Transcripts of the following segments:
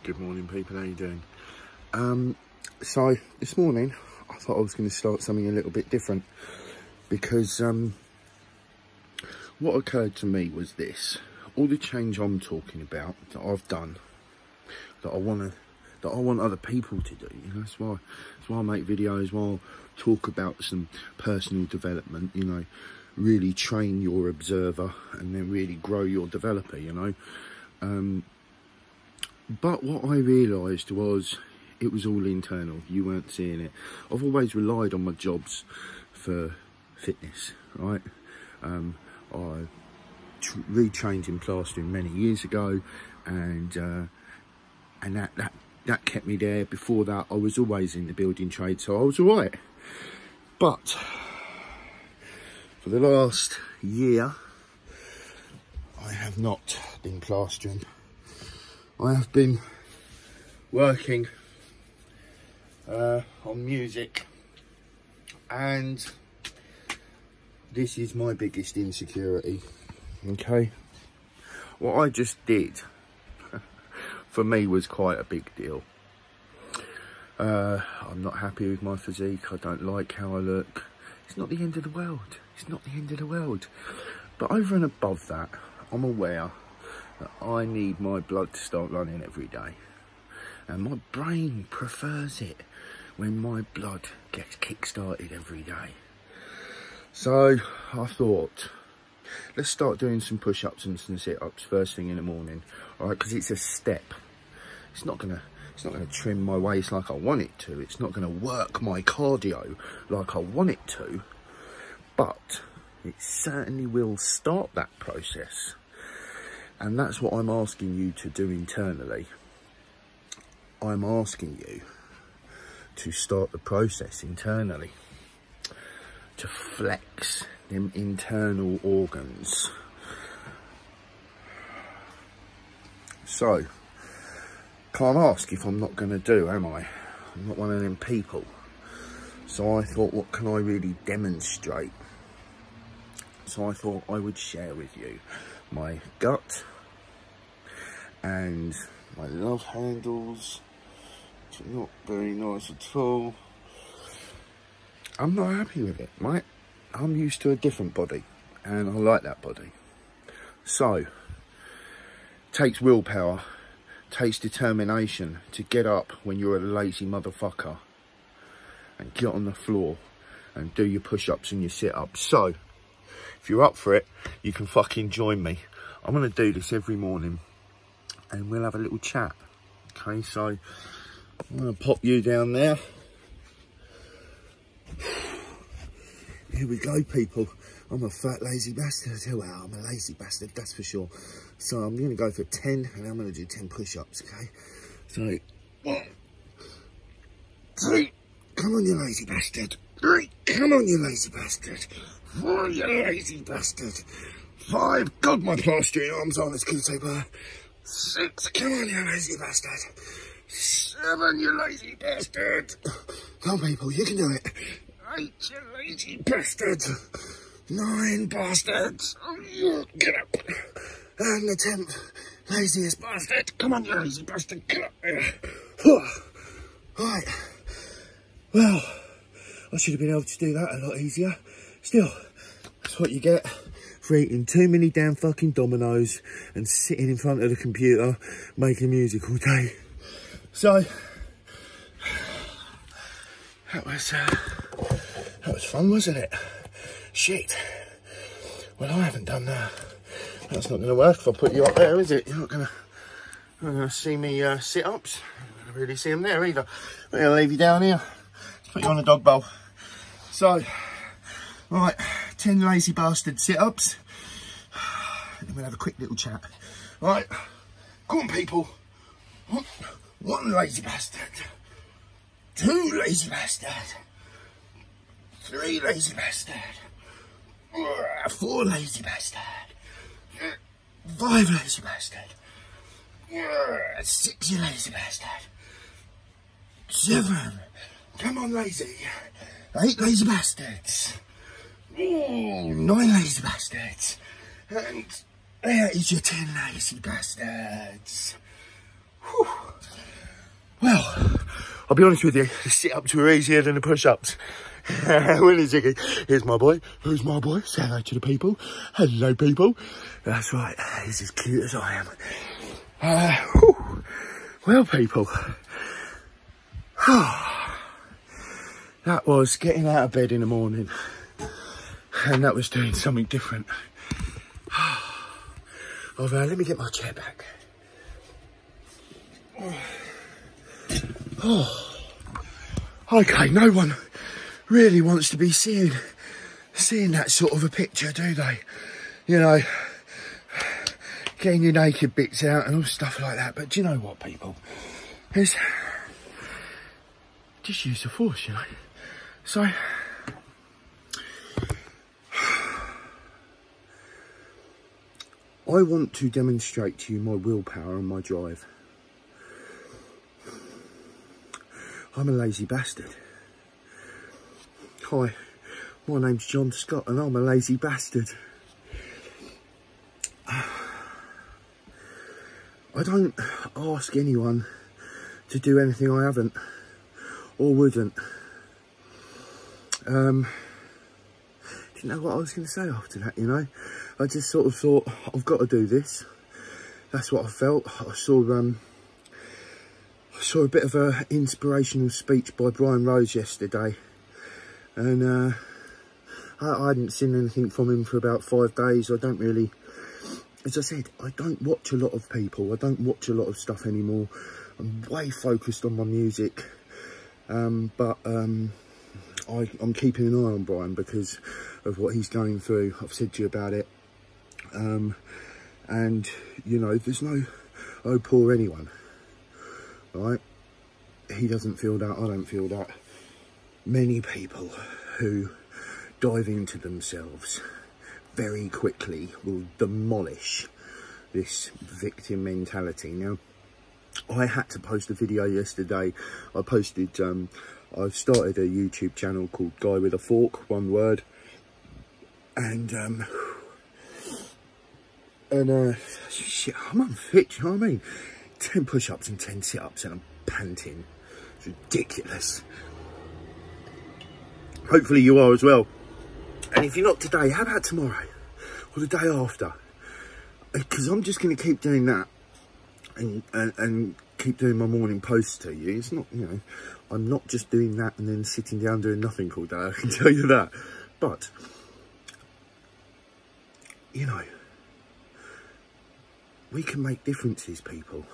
Good morning, people. How you doing? So this morning I thought I was going to start something a little bit different because what occurred to me was this: all the change I'm talking about that I've done, that I want other people to do. You know, that's why I make videos. Why I talk about some personal development. You know, really train your observer and then really grow your developer. You know. But what I realised was it was all internal. You weren't seeing it. I've always relied on my jobs for fitness, right? I retrained in plastering many years ago, and that kept me there. Before that, I was always in the building trade, so I was all right. But for the last year, I have not been plastering. I have been working on music, and this is my biggest insecurity. Okay, what I just did for me was quite a big deal. I'm not happy with my physique. I don't like how I look. It's not the end of the world. It's not the end of the world. But over and above that, I'm aware that I need my blood to start running every day, and my brain prefers it when my blood gets kick-started every day. So I thought, let's start doing some push-ups and some sit-ups first thing in the morning, all right? Because it's a step. It's not gonna trim my waist like I want it to. It's not gonna work my cardio like I want it to, but it certainly will start that process. And that's what I'm asking you to do internally. I'm asking you to start the process internally, to flex them internal organs. So, can't ask if I'm not going to do, am I? I'm not one of them people. So I thought, what can I really demonstrate? So I thought I would share with you my gut and my love handles, which are not very nice at all. I'm not happy with it, right? I'm used to a different body, and I like that body. So, takes willpower, takes determination to get up when you're a lazy motherfucker and get on the floor and do your push-ups and your sit-ups. So, if you're up for it, you can fucking join me. I'm going to do this every morning and we'll have a little chat. Okay, so I'm going to pop you down there. Here we go, people. I'm a fat, lazy bastard. Well, I'm a lazy bastard, that's for sure. So I'm going to go for 10 and I'm going to do 10 push-ups, okay? So, 1, 2, come on, you lazy bastard. 3, come on, you lazy bastard. 4, you lazy bastard. 5, God, my plastering arms are as good as they were. 6, come on, you lazy bastard. 7, you lazy bastard. Come on, people, you can do it. 8, you lazy bastard. 9, bastards. Get up. And the 10th, laziest bastard. Come on, you lazy bastard. Get up there. Right. Well, I should have been able to do that a lot easier. Still, that's what you get for eating too many damn fucking Dominoes and sitting in front of the computer making music all day. So, that was fun, wasn't it? Shit. Well, I haven't done that. That's not going to work if I put you up there, is it? You're not going to see me sit-ups. You're not going to really see them there either. I'm going to leave you down here. Let's put you on a dog bowl. So, right, 10 lazy bastard sit-ups. And then we'll have a quick little chat. Right, come on, people. 1 lazy bastard. 2 lazy bastard. 3 lazy bastard. 4 lazy bastard. 5 lazy bastard. 6, you lazy bastard. 7, come on, lazy. 8 lazy bastards. 9 lazy bastards. And there is your 10 lazy bastards. Whew. I'll be honest with you, the sit-ups were easier than the push-ups. Willie Ziggy, here's my boy. Who's my boy? Say hello to the people. Hello, people. That's right, he's as cute as I am. Well, people, that was getting out of bed in the morning, and that was doing something different. Let me get my chair back. Okay, no one really wants to be seeing that sort of a picture, do they? You know, getting your naked bits out and all stuff like that. But do you know what, people? It's just use the force, you know. So I want to demonstrate to you my willpower and my drive. I'm a lazy bastard. Hi, my name's John Scott and I'm a lazy bastard. I don't ask anyone to do anything I haven't or wouldn't. Didn't know what I was going to say after that, you know. I just sort of thought, I've got to do this. That's what I felt. I saw a bit of an inspirational speech by Brian Rose yesterday. And I hadn't seen anything from him for about 5 days. I don't really, as I said, I don't watch a lot of people. I don't watch a lot of stuff anymore. I'm way focused on my music. I'm keeping an eye on Brian because of what he's going through. I've said to you about it. And, you know, there's no, oh, poor anyone. Right? He doesn't feel that, I don't feel that. Many people who dive into themselves very quickly will demolish this victim mentality. Now, I had to post a video yesterday. I posted, I've started a YouTube channel called Guy with a Fork, one word. And shit, I'm unfit, you know what I mean? 10 push-ups and 10 sit-ups and I'm panting. It's ridiculous. Hopefully you are as well. And if you're not today, how about tomorrow? Or the day after? Because I'm just going to keep doing that. And keep doing my morning posts to you. It's not, you know, I'm not just doing that and then sitting down doing nothing all day, I can tell you that. But, you know, we can make differences, people.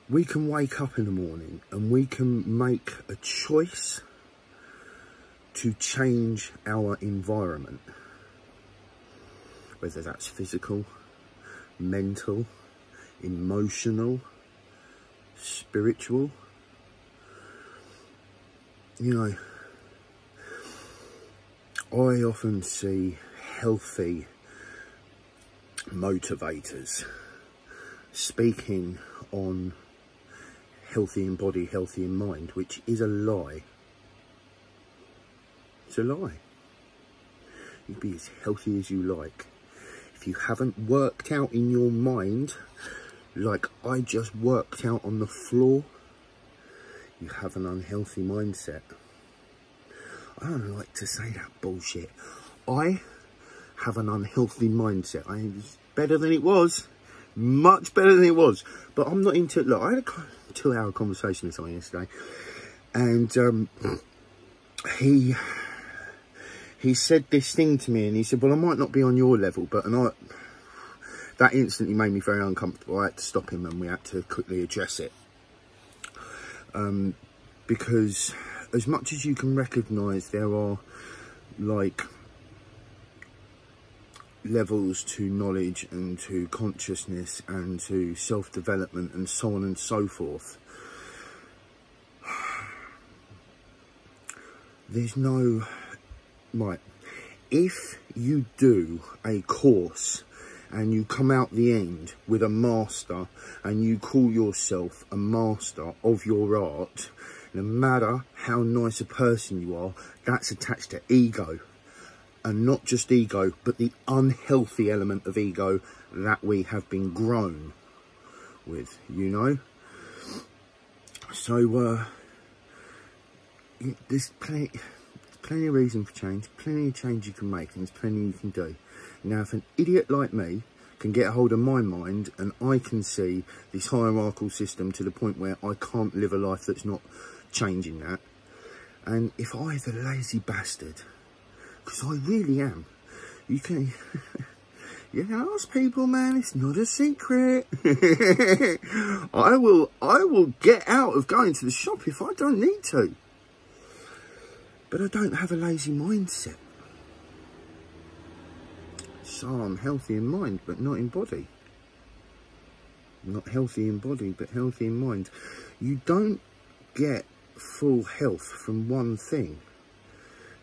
We can wake up in the morning and we can make a choice to change our environment. Whether that's physical, mental, emotional, spiritual. You know, I often see healthy motivators speaking on healthy in body, healthy in mind, which is a lie. It's a lie. You can be as healthy as you like. If you haven't worked out in your mind, like I just worked out on the floor, you have an unhealthy mindset. I don't like to say that bullshit. I have an unhealthy mindset. It's better than it was. Much better than it was. But I'm not into it. Look, I had a 2-hour conversation with someone yesterday. And he said this thing to me. And he said, well, I might not be on your level. But that instantly made me very uncomfortable. I had to stop him and we had to quickly address it. Because as much as you can recognise there are, like, levels to knowledge and to consciousness and to self-development and so on and so forth, there's no, right, if you do a course and you come out the end with a master and you call yourself a master of your art, no matter how nice a person you are, that's attached to ego. And not just ego, but the unhealthy element of ego that we have been grown with, you know? So, there's plenty of reason for change, plenty of change you can make, and there's plenty you can do. Now, if an idiot like me can get a hold of my mind and I can see this hierarchical system to the point where I can't live a life that's not changing that, and if I, the lazy bastard, because I really am, you can ask people, man, it's not a secret. I will get out of going to the shop if I don't need to. But I don't have a lazy mindset. So I'm healthy in mind, but not in body. Not healthy in body, but healthy in mind. You don't get full health from one thing.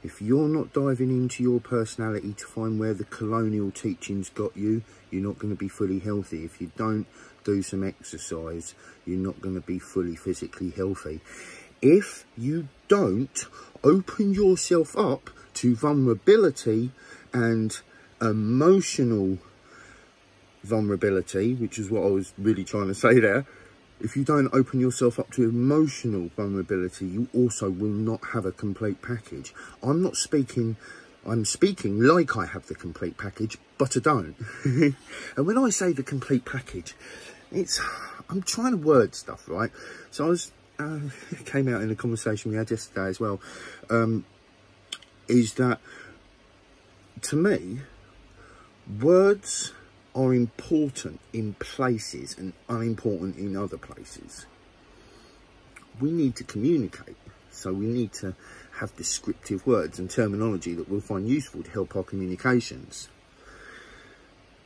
If you're not diving into your personality to find where the colonial teachings got you, you're not going to be fully healthy. If you don't do some exercise, you're not going to be fully physically healthy. If you don't open yourself up to vulnerability and emotional vulnerability, which is what I was really trying to say there, if you don't open yourself up to emotional vulnerability, you also will not have a complete package. I'm speaking like I have the complete package, but I don't. And when I say the complete package, I'm trying to word stuff, right? So I was, it came out in a conversation we had yesterday as well, is that, to me, words are important in places and unimportant in other places. We need to communicate, so we need to have descriptive words and terminology that we'll find useful to help our communications.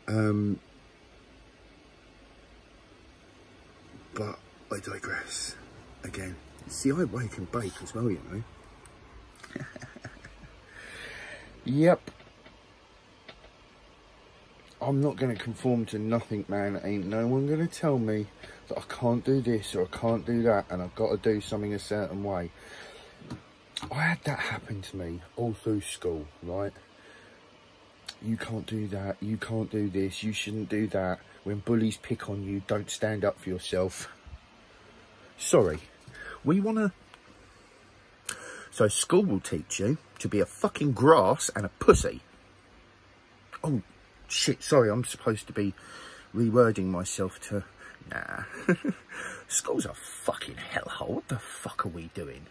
But I digress again. See, I wake and bake as well, you know. Yep. I'm not going to conform to nothing, man. Ain't no one going to tell me that I can't do this or I can't do that and I've got to do something a certain way. I had that happen to me all through school, right? You can't do that, you can't do this, you shouldn't do that. When bullies pick on you, don't stand up for yourself. Sorry, we want to... So school will teach you to be a fucking grass and a pussy. Oh, shit, sorry, I'm supposed to be rewording myself to... Nah. School's a fucking hellhole. What the fuck are we doing?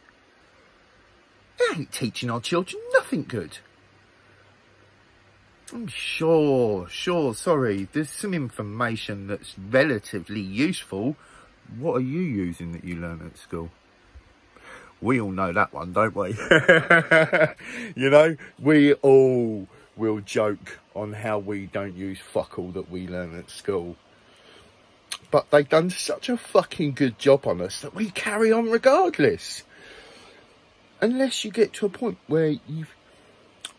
It ain't teaching our children nothing good. I'm sure, sorry. There's some information that's relatively useful. What are you using that you learn at school? We all know that one, don't we? You know, we all will joke on how we don't use fuck all that we learn at school. But they've done such a fucking good job on us that we carry on regardless. Unless you get to a point where you've...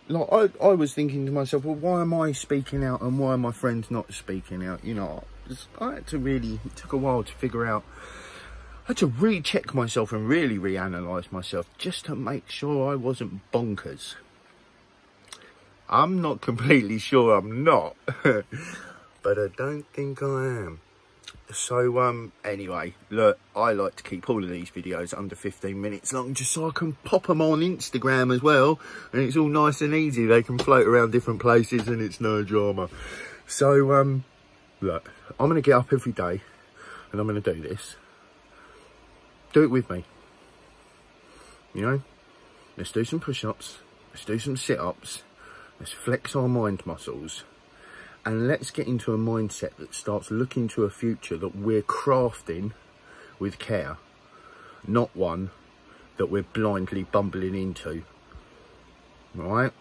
Like, I was thinking to myself, well, why am I speaking out and why are my friends not speaking out? You know, I had to really... It took a while to figure out... I had to recheck myself and really reanalyse myself just to make sure I wasn't bonkers. I'm not completely sure I'm not. But I don't think I am. So, anyway, look, I like to keep all of these videos under 15 minutes long just so I can pop them on Instagram as well. And it's all nice and easy. They can float around different places and it's no drama. So, look, I'm going to get up every day and I'm going to do this. Do it with me. You know, let's do some push-ups. Let's do some sit-ups. Let's flex our mind muscles. And let's get into a mindset that starts looking to a future that we're crafting with care. Not one that we're blindly bumbling into. Right?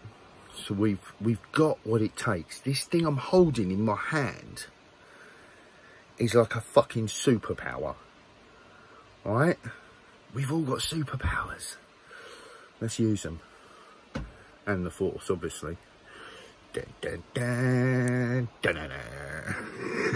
So we've got what it takes. This thing I'm holding in my hand is like a fucking superpower. Right? We've all got superpowers. Let's use them. And the Force, obviously. Dun, dun, dun, dun, dun, dun.